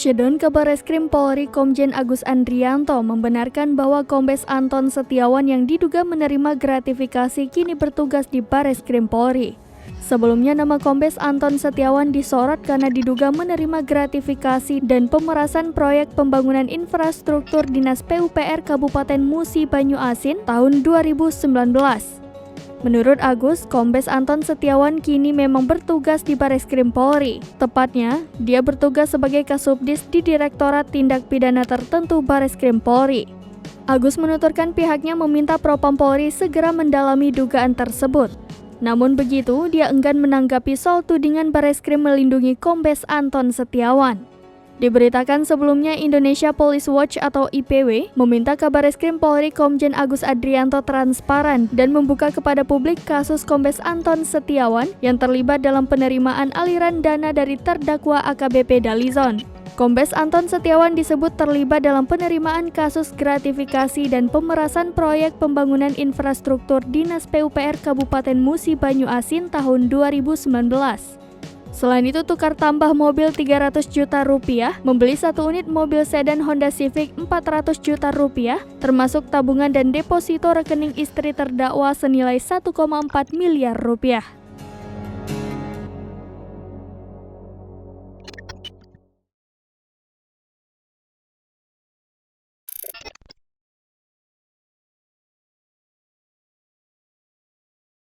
Shedon Kabareskrim Polri Komjen Agus Andrianto membenarkan bahwa Kombes Anton Setiawan yang diduga menerima gratifikasi kini bertugas di Bareskrim Polri. Sebelumnya nama Kombes Anton Setiawan disorot karena diduga menerima gratifikasi dan pemerasan proyek pembangunan infrastruktur Dinas PUPR Kabupaten Musi Banyu Asin tahun 2019. Menurut Agus, Kombes Anton Setiawan kini memang bertugas di Bareskrim Polri. Tepatnya, dia bertugas sebagai Kasubdis di Direktorat Tindak Pidana Tertentu Bareskrim Polri. Agus menuturkan pihaknya meminta Propam Polri segera mendalami dugaan tersebut. Namun begitu, dia enggan menanggapi soal tudingan Bareskrim melindungi Kombes Anton Setiawan. Diberitakan sebelumnya Indonesia Police Watch atau IPW meminta Kabareskrim Polri Komjen Agus Andrianto transparan dan membuka kepada publik kasus Kombes Anton Setiawan yang terlibat dalam penerimaan aliran dana dari terdakwa AKBP Dalizon. Kombes Anton Setiawan disebut terlibat dalam penerimaan kasus gratifikasi dan pemerasan proyek pembangunan infrastruktur Dinas PUPR Kabupaten Musi Banyu Asin tahun 2019. Selain itu, tukar tambah mobil 300 juta rupiah, membeli 1 unit mobil sedan Honda Civic 400 juta rupiah, termasuk tabungan dan deposito rekening istri terdakwa senilai 1,4 miliar rupiah.